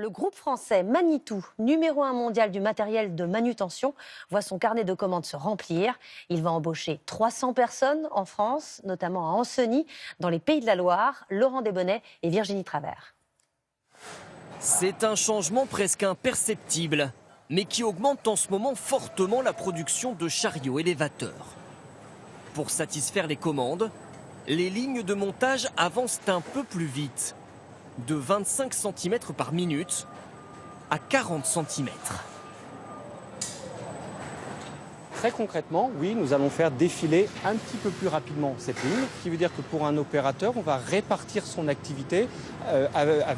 Le groupe français Manitou, numéro 1 mondial du matériel de manutention, voit son carnet de commandes se remplir. Il va embaucher 300 personnes en France, notamment à Ancenis, dans les Pays de la Loire. Laurent Desbonnets et Virginie Travers. C'est un changement presque imperceptible, mais qui augmente en ce moment fortement la production de chariots élévateurs. Pour satisfaire les commandes, les lignes de montage avancent un peu plus vite, de 25 cm par minute à 40 cm. Très concrètement, oui, nous allons faire défiler un petit peu plus rapidement cette ligne, ce qui veut dire que pour un opérateur, on va répartir son activité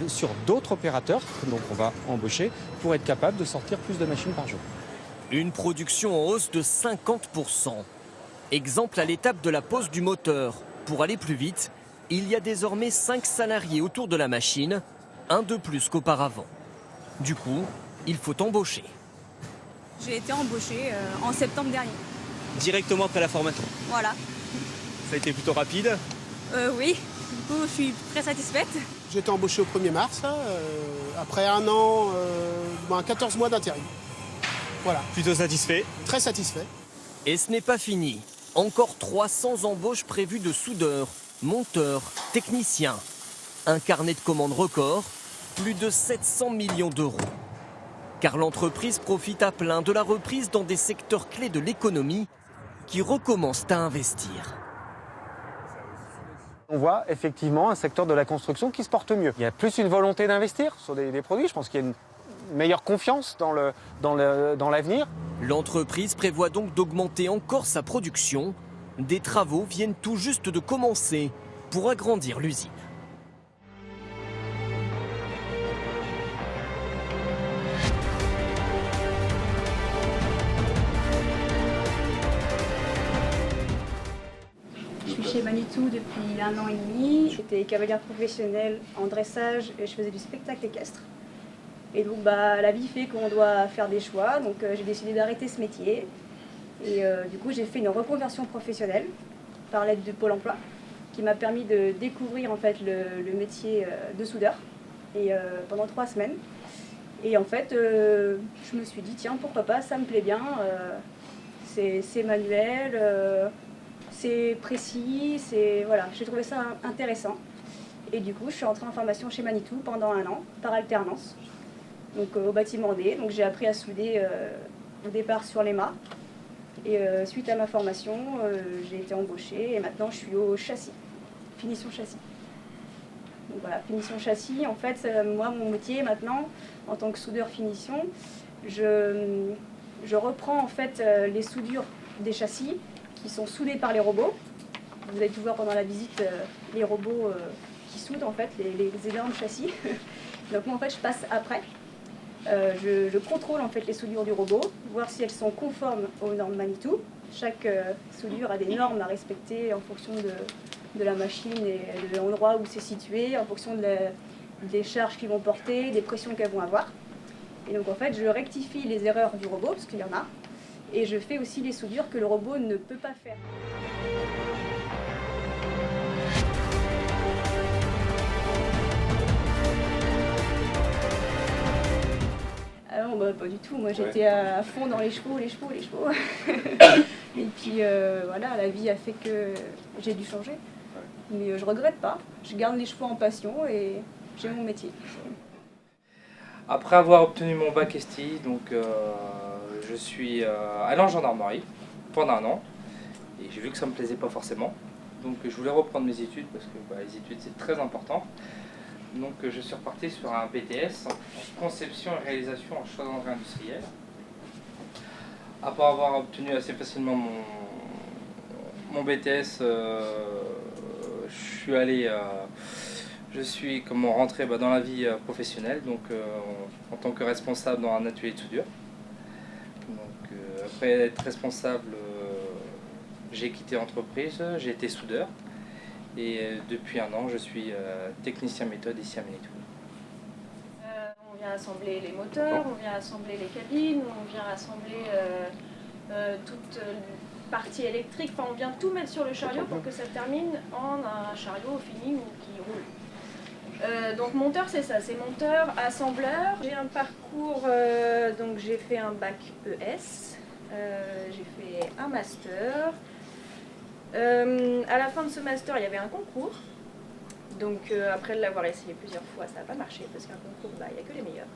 sur d'autres opérateurs, donc on va embaucher, pour être capable de sortir plus de machines par jour. Une production en hausse de 50%. Exemple à l'étape de la pose du moteur. Pour aller plus vite, il y a désormais 5 salariés autour de la machine, un de plus qu'auparavant. Du coup, il faut embaucher. J'ai été embauchée en septembre dernier. Directement après la formation. Voilà. Ça a été plutôt rapide. Oui, du coup je suis très satisfaite. J'ai été embauchée au 1er mars, après un an, 14 mois d'intérim. Voilà. Plutôt satisfait. Très satisfait. Et ce n'est pas fini. Encore 300 embauches prévues de soudeurs, monteurs, techniciens. Un carnet de commandes record, plus de 700 millions d'euros. Car l'entreprise profite à plein de la reprise dans des secteurs clés de l'économie qui recommencent à investir. On voit effectivement un secteur de la construction qui se porte mieux. Il y a plus une volonté d'investir sur des produits. Je pense qu'il y a une meilleure confiance dans l'avenir. L'entreprise prévoit donc d'augmenter encore sa production. Des travaux viennent tout juste de commencer pour agrandir l'usine. Je suis chez Manitou depuis 1 an et demi. J'étais cavalière professionnelle en dressage et je faisais du spectacle équestre. Et donc la vie fait qu'on doit faire des choix, donc j'ai décidé d'arrêter ce métier. Et du coup j'ai fait une reconversion professionnelle par l'aide de Pôle emploi qui m'a permis de découvrir en fait le métier de soudeur et, pendant 3 semaines. Et en fait je me suis dit tiens pourquoi pas, ça me plaît bien, c'est manuel, c'est précis, voilà, j'ai trouvé ça intéressant. Et du coup je suis entrée en formation chez Manitou pendant 1 an par alternance. Donc au bâtiment D, donc j'ai appris à souder au départ sur les mâts. Et suite à ma formation, j'ai été embauchée et maintenant je suis au châssis, finition châssis. Donc voilà, finition châssis, en fait, moi mon métier maintenant, en tant que soudeur finition, je reprends en fait les soudures des châssis qui sont soudés par les robots. Vous avez pu voir pendant la visite les robots qui soudent en fait les énormes châssis. Donc moi en fait je passe après. Je contrôle en fait les soudures du robot, voir si elles sont conformes aux normes Manitou. Chaque soudure a des normes à respecter en fonction de la machine et de l'endroit où c'est situé, en fonction des charges qu'ils vont porter, des pressions qu'elles vont avoir. Et donc en fait je rectifie les erreurs du robot, parce qu'il y en a, et je fais aussi les soudures que le robot ne peut pas faire. Ah non, pas du tout. Moi, j'étais à fond dans les chevaux. Et puis, voilà, la vie a fait que j'ai dû changer. Mais je regrette pas. Je garde les chevaux en passion et j'ai mon métier. Après avoir obtenu mon bac STI, donc, je suis allé en gendarmerie pendant 1 an. Et j'ai vu que ça ne me plaisait pas forcément. Donc, je voulais reprendre mes études parce que les études, c'est très important. Donc je suis reparti sur un BTS en conception et réalisation en chaudronnerie industrielle. Après avoir obtenu assez facilement mon BTS, je suis rentré dans la vie professionnelle, donc en tant que responsable dans un atelier de soudure. Donc après être responsable, j'ai quitté l'entreprise, j'ai été soudeur. Et depuis 1 an, je suis technicien méthode ici à Manitou. On vient assembler les moteurs, on vient assembler les cabines, on vient assembler toute partie électrique. Enfin, on vient tout mettre sur le chariot pour que ça termine en un chariot fini ou qui roule. Donc monteur, c'est ça, c'est monteur, assembleur. J'ai un parcours, donc j'ai fait un bac ES, j'ai fait un master. À la fin de ce master, il y avait un concours. Donc après l'avoir essayé plusieurs fois, ça n'a pas marché parce qu'un concours, bah, il n'y a que les meilleurs.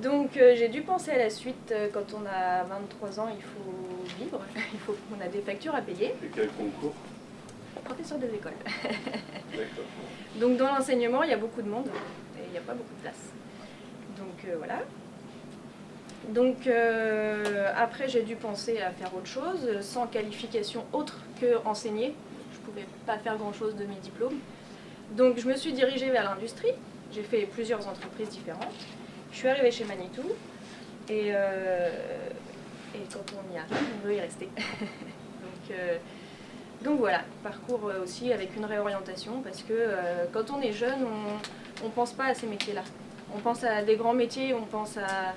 Donc j'ai dû penser à la suite. Quand on a 23 ans, il faut vivre, on a des factures à payer. Et quel concours? Professeur de l'école. D'accord. Donc dans l'enseignement, il y a beaucoup de monde et il n'y a pas beaucoup de place. Donc voilà. Donc après, j'ai dû penser à faire autre chose, sans qualification autre que enseigner. Je ne pouvais pas faire grand-chose de mes diplômes. Donc je me suis dirigée vers l'industrie. J'ai fait plusieurs entreprises différentes. Je suis arrivée chez Manitou et quand on y arrive, on veut y rester. Donc voilà, parcours aussi avec une réorientation parce que quand on est jeune, on ne pense pas à ces métiers-là. On pense à des grands métiers, on pense à...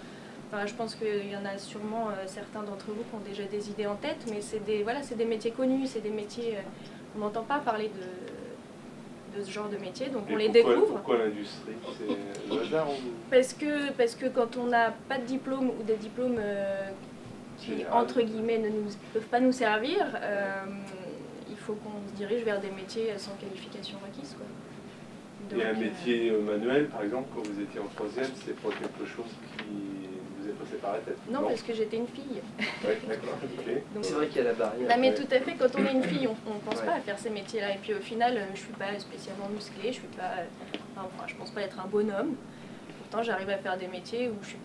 Enfin, je pense qu'il y en a sûrement certains d'entre vous qui ont déjà des idées en tête, mais c'est des métiers connus, c'est des métiers... on n'entend pas parler de ce genre de métier, donc on les découvre. Pourquoi l'industrie? C'est le hasard ou... Parce que quand on n'a pas de diplôme ou des diplômes qui, entre guillemets, ne peuvent pas nous servir, il faut qu'on se dirige vers des métiers sans qualification requise, quoi. Donc, et un métier manuel, par exemple, quand vous étiez en troisième, c'est pas quelque chose qui vous est passé par la tête? Non, parce que j'étais une fille. Oui, d'accord, ok. C'est vrai qu'il y a la barrière. Non, mais tout à fait, quand on est une fille, on ne pense pas à faire ces métiers-là. Et puis au final, je ne suis pas spécialement musclée, je suis pas, je pense pas être un bonhomme. Pourtant, j'arrive à faire des métiers où je suis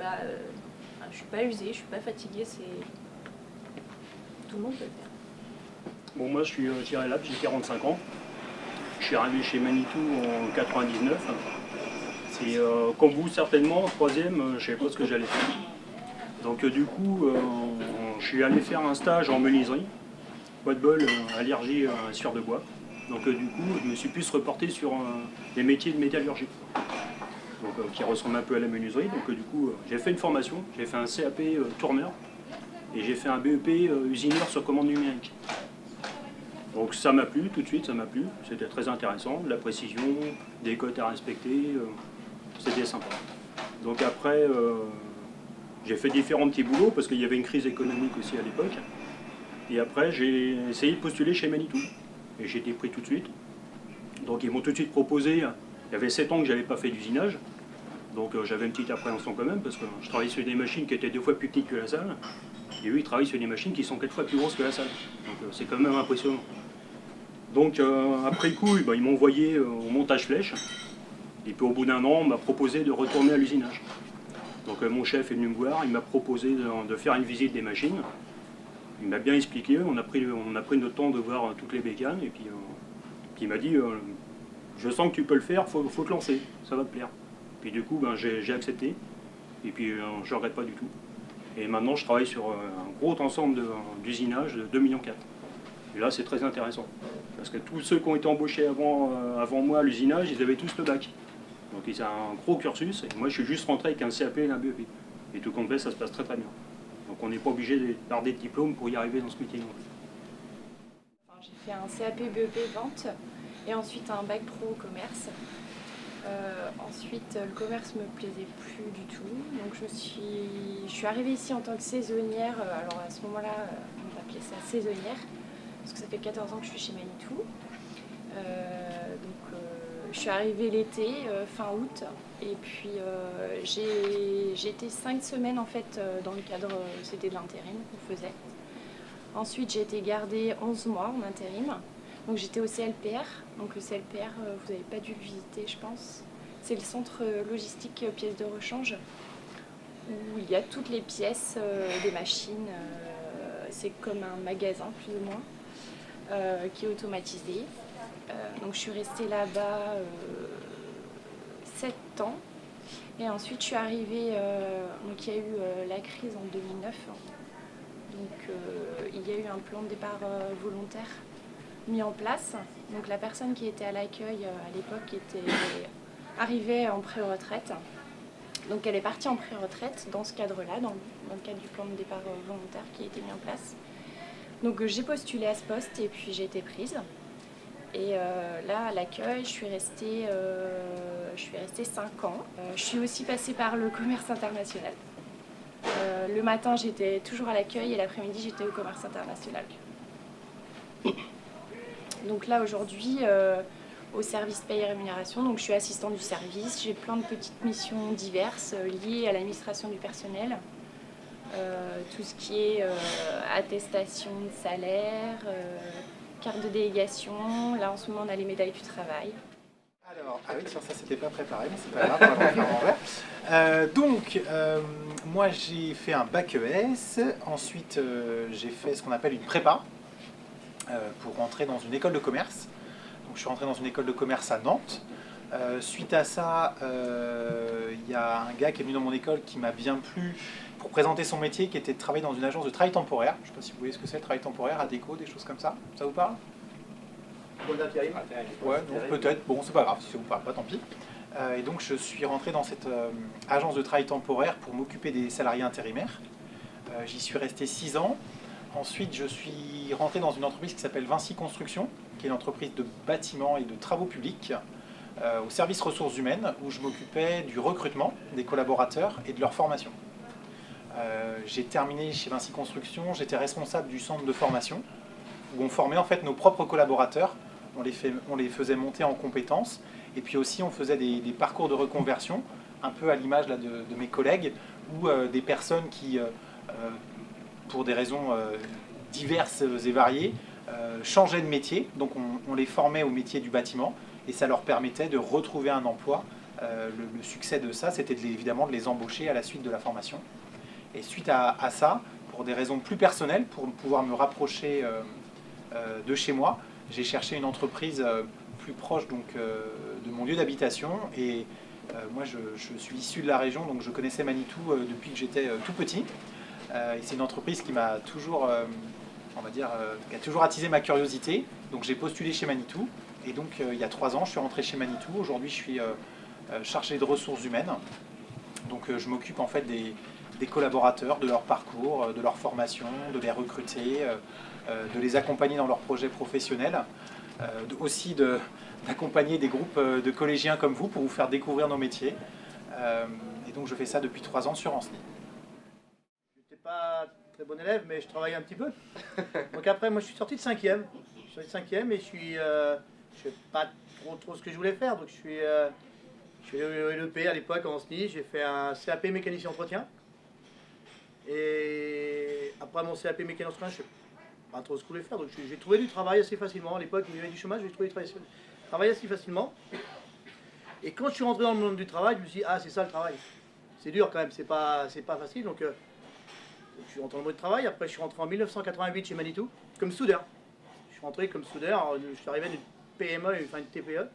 pas usée, je suis pas fatiguée. Tout le monde peut le faire. Bon, moi, je suis Thierry Lab, j'ai 45 ans. Je suis arrivé chez Manitou en 99. C'est comme vous, certainement, en troisième, je ne savais pas ce que j'allais faire. Donc du coup, je suis allé faire un stage en menuiserie. Pas de bol, allergie à la sueur de bois. Donc du coup, je me suis plus reporté sur les métiers de métallurgie. Donc, qui ressemblent un peu à la menuiserie. Donc du coup, j'ai fait une formation, j'ai fait un CAP tourneur et j'ai fait un BEP usineur sur commande numérique. Donc ça m'a plu, tout de suite ça m'a plu, c'était très intéressant, de la précision, des cotes à respecter, c'était sympa. Donc après, j'ai fait différents petits boulots parce qu'il y avait une crise économique aussi à l'époque. Et après, j'ai essayé de postuler chez Manitou et j'ai été pris tout de suite. Donc ils m'ont tout de suite proposé, il y avait 7 ans que je n'avais pas fait d'usinage, donc j'avais une petite appréhension quand même parce que je travaillais sur des machines qui étaient 2 fois plus petites que la salle. Et eux, ils travaillent sur des machines qui sont 4 fois plus grosses que la salle. Donc c'est quand même impressionnant. Donc après coup, ils m'ont envoyé au montage flèche. Et puis au bout d'un an, on m'a proposé de retourner à l'usinage. Donc mon chef est venu me voir, il m'a proposé de faire une visite des machines. Il m'a bien expliqué, on a pris notre temps de voir toutes les bécanes. Et puis il m'a dit, je sens que tu peux le faire, faut te lancer, ça va te plaire. Puis du coup, j'ai accepté. Et puis je ne regrette pas du tout. Et maintenant, je travaille sur un gros ensemble d'usinage de 2,4 millions. Et là, c'est très intéressant. Parce que tous ceux qui ont été embauchés avant moi à l'usinage, ils avaient tous le bac. Donc ils ont un gros cursus. Et moi, je suis juste rentré avec un CAP et un BEP. Et tout compte fait, ça se passe très très bien. Donc on n'est pas obligé de garder de diplôme pour y arriver dans ce métier. J'ai fait un CAP BEP vente et ensuite un bac pro commerce. Ensuite, le commerce me plaisait plus du tout, donc je suis arrivée ici en tant que saisonnière. Alors à ce moment-là, on appelait ça saisonnière, parce que ça fait 14 ans que je suis chez Manitou. Je suis arrivée l'été, fin août, et puis j'ai été 5 semaines en fait dans le cadre, c'était de l'intérim qu'on faisait. Ensuite, j'ai été gardée 11 mois en intérim. Donc j'étais au CLPR, donc le CLPR, vous n'avez pas dû le visiter je pense. C'est le centre logistique pièces de rechange, où il y a toutes les pièces des machines, c'est comme un magasin plus ou moins, qui est automatisé. Donc je suis restée là-bas 7 ans, et ensuite je suis arrivée, donc il y a eu la crise en 2009, donc il y a eu un plan de départ volontaire mis en place. Donc la personne qui était à l'accueil à l'époque arrivait en pré-retraite. Donc elle est partie en pré-retraite dans ce cadre-là, dans le cadre du plan de départ volontaire qui a été mis en place. Donc j'ai postulé à ce poste et puis j'ai été prise. Et là, à l'accueil, je suis restée 5 ans. Je suis aussi passée par le commerce international. Le matin, j'étais toujours à l'accueil et l'après-midi, j'étais au commerce international. Donc là, aujourd'hui, au service paye et rémunération, donc je suis assistante du service. J'ai plein de petites missions diverses liées à l'administration du personnel. Tout ce qui est attestation de salaire, carte de délégation. Là, en ce moment, on a les médailles du travail. Alors, ah oui, sur ça, c'était pas préparé, mais c'est pas grave, on va le faire en envers. Moi, j'ai fait un bac ES. Ensuite, j'ai fait ce qu'on appelle une prépa pour rentrer dans une école de commerce. Donc, je suis rentré dans une école de commerce à Nantes. Suite à ça, il y a un gars qui est venu dans mon école qui m'a bien plu pour présenter son métier, qui était de travailler dans une agence de travail temporaire. Je ne sais pas si vous voyez ce que c'est, le travail temporaire, ADECO, des choses comme ça. Ça vous parle? Ouais, non, peut-être. Bon, c'est pas grave, si ça vous parle pas, tant pis. Et donc, je suis rentré dans cette agence de travail temporaire pour m'occuper des salariés intérimaires. J'y suis resté 6 ans. Ensuite, je suis rentré dans une entreprise qui s'appelle Vinci Construction, qui est une entreprise de bâtiments et de travaux publics, au service ressources humaines, où je m'occupais du recrutement des collaborateurs et de leur formation. J'ai terminé chez Vinci Construction, j'étais responsable du centre de formation, où on formait en fait nos propres collaborateurs, on les faisait monter en compétences, et puis aussi on faisait des parcours de reconversion, un peu à l'image là, de mes collègues, ou des personnes qui, pour des raisons diverses et variées, changeaient de métier, donc on les formait au métier du bâtiment, et ça leur permettait de retrouver un emploi. Le succès de ça, c'était évidemment de les embaucher à la suite de la formation. Et suite à ça, pour des raisons plus personnelles, pour pouvoir me rapprocher de chez moi, j'ai cherché une entreprise plus proche donc, de mon lieu d'habitation. Et moi, je suis issu de la région, donc je connaissais Manitou depuis que j'étais tout petit. Et c'est une entreprise qui m'a toujours, on va dire, qui a toujours attisé ma curiosité. Donc j'ai postulé chez Manitou. Et donc il y a 3 ans, je suis rentré chez Manitou. Aujourd'hui, je suis chargé de ressources humaines. Donc je m'occupe en fait des collaborateurs, de leur parcours, de leur formation, de les recruter, de les accompagner dans leurs projets professionnels, aussi d'accompagner des groupes de collégiens comme vous pour vous faire découvrir nos métiers. Et donc je fais ça depuis 3 ans sur Ancenis. Je n'étais pas très bon élève, mais je travaillais un petit peu. Donc après, moi je suis sorti de 5e. Je suis sorti de 5e et je ne sais pas trop ce que je voulais faire. Donc je suis au LEP à l'époque en Ancenis, j'ai fait un CAP mécanicien entretien. Et après mon CAP mécanicien entretien, je ne sais pas trop ce que je voulais faire. Donc j'ai trouvé du travail assez facilement. À l'époque, il y avait du chômage, j'ai trouvé du travail assez facilement. Et quand je suis rentré dans le monde du travail, je me suis dit, ah c'est ça le travail. C'est dur quand même, c'est pas facile. Donc je suis rentré dans le monde du travail. Après je suis rentré en 1988 chez Manitou, comme soudeur. Je suis rentré comme soudeur, je suis arrivé d'une PME, enfin une TPE.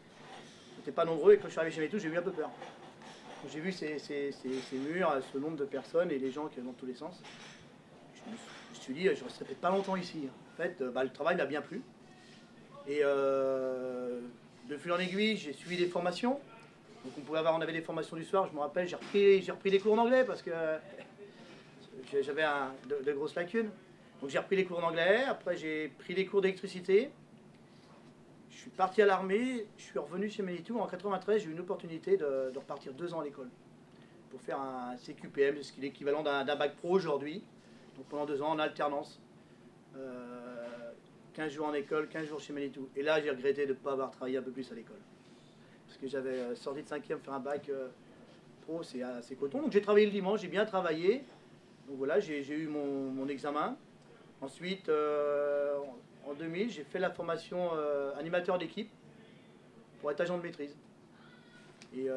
On n'était pas nombreux et quand je suis arrivé chez Manitou, j'ai eu un peu peur. J'ai vu ces murs, ce nombre de personnes et les gens qui vont dans tous les sens. Je me suis dit, je ne resterai peut-être pas longtemps ici. En fait, le travail m'a bien plu. Et de fil en aiguille, j'ai suivi des formations. Donc on avait des formations du soir, je me rappelle, j'ai repris des cours en anglais parce que j'avais de grosses lacunes. Donc j'ai repris les cours en anglais, après j'ai pris des cours d'électricité. Je suis parti à l'armée, je suis revenu chez Manitou. En 93, j'ai eu une opportunité de repartir 2 ans à l'école pour faire un CQPM, ce qui est l'équivalent d'un bac pro aujourd'hui. Donc pendant 2 ans en alternance. 15 jours en école, 15 jours chez Manitou. Et là, j'ai regretté de ne pas avoir travaillé un peu plus à l'école. Parce que j'avais sorti de 5e faire un bac pro, c'est assez coton. Donc j'ai travaillé le dimanche, j'ai bien travaillé. Donc voilà, j'ai eu mon examen. Ensuite, en 2000, j'ai fait la formation animateur d'équipe pour être agent de maîtrise. Et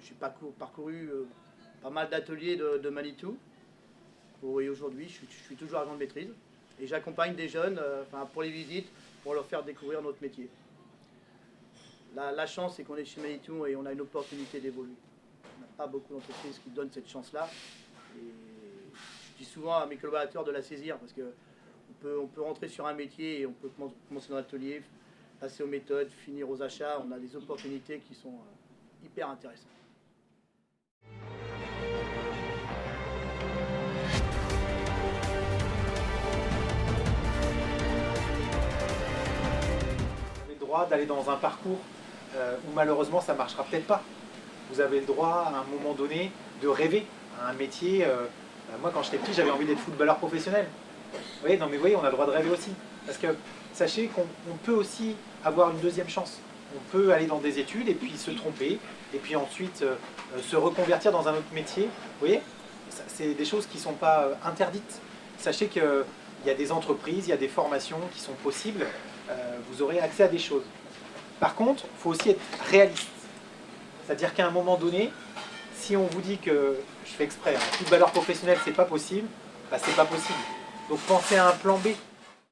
j'ai parcouru pas mal d'ateliers de Manitou. Et aujourd'hui, je suis toujours agent de maîtrise. Et j'accompagne des jeunes pour les visites, pour leur faire découvrir notre métier. La chance, c'est qu'on est chez Manitou et on a une opportunité d'évoluer. On n'a pas beaucoup d'entreprises qui donnent cette chance-là. Et je dis souvent à mes collaborateurs de la saisir parce que on peut rentrer sur un métier et on peut commencer dans l'atelier, passer aux méthodes, finir aux achats. On a des opportunités qui sont hyper intéressantes. droit d'aller dans un parcours où malheureusement ça ne marchera peut-être pas. Vous avez le droit à un moment donné de rêver à un métier. Moi quand j'étais petit j'avais envie d'être footballeur professionnel. Vous voyez, non mais vous voyez, on a le droit de rêver aussi. Parce que sachez qu'on peut aussi avoir une deuxième chance. On peut aller dans des études et puis se tromper, et puis ensuite se reconvertir dans un autre métier. Vous voyez, c'est des choses qui ne sont pas interdites. Sachez qu'il y a des entreprises, il y a des formations qui sont possibles. Vous aurez accès à des choses. Par contre, il faut aussi être réaliste. C'est-à-dire qu'à un moment donné, si on vous dit que, je fais exprès, un footballeur professionnel, c'est pas possible, bah, c'est pas possible. Donc pensez à un plan B.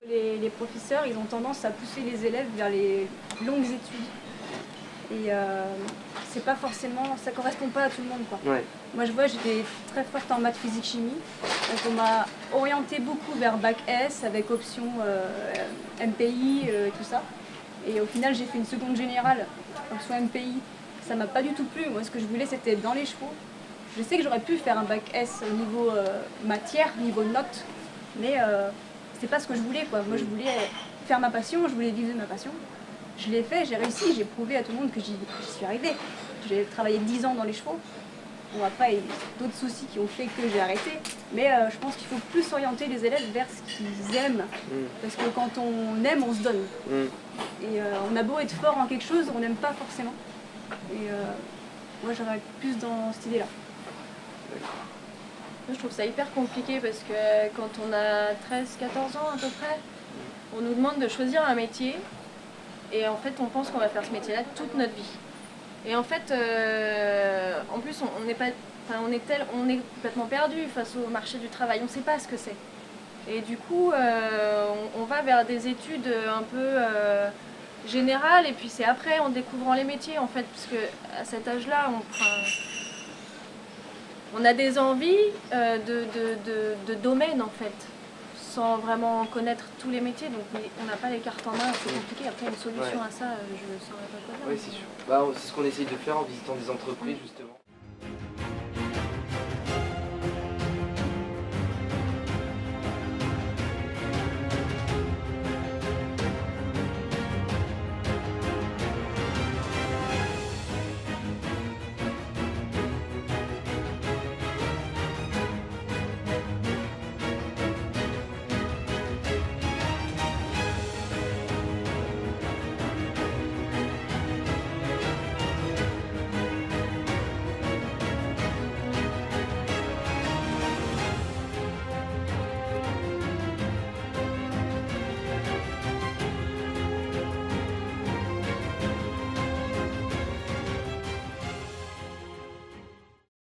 Les professeurs, ils ont tendance à pousser les élèves vers les longues études. Et c'est pas forcément, ça correspond pas à tout le monde, quoi. Ouais. Moi je vois, j'étais très forte en maths, physique, chimie. Donc on m'a orienté beaucoup vers bac S avec option MPI, tout ça. Et au final j'ai fait une seconde générale, option MPI. Ça m'a pas du tout plu. Moi ce que je voulais c'était être dans les chevaux. Je sais que j'aurais pu faire un bac S au niveau matière, niveau notes, mais c'est pas ce que je voulais, quoi. Moi je voulais faire ma passion, je voulais vivre de ma passion. Je l'ai fait, j'ai réussi, j'ai prouvé à tout le monde que j'y suis arrivée. J'ai travaillé 10 ans dans les chevaux. Bon après, il y a d'autres soucis qui ont fait que j'ai arrêté. Mais je pense qu'il faut plus orienter les élèves vers ce qu'ils aiment. Parce que quand on aime, on se donne. Et on a beau être fort en quelque chose, on n'aime pas forcément. Et moi j'aurais plus dans cette idée-là. Je trouve ça hyper compliqué parce que quand on a 13-14 ans à peu près, on nous demande de choisir un métier et en fait on pense qu'on va faire ce métier-là toute notre vie. Et en fait, en plus on n'est pas, enfin, on est complètement perdu face au marché du travail, on ne sait pas ce que c'est. Et du coup, on va vers des études un peu générales et puis c'est après en découvrant les métiers en fait, parce que à cet âge-là, on a des envies de domaine en fait, sans vraiment connaître tous les métiers, donc on n'a pas les cartes en main, c'est compliqué. Après une solution à ça, je ne saurais pas quoi dire. Oui, c'est sûr. Bah, c'est ce qu'on essaye de faire en visitant des entreprises justement.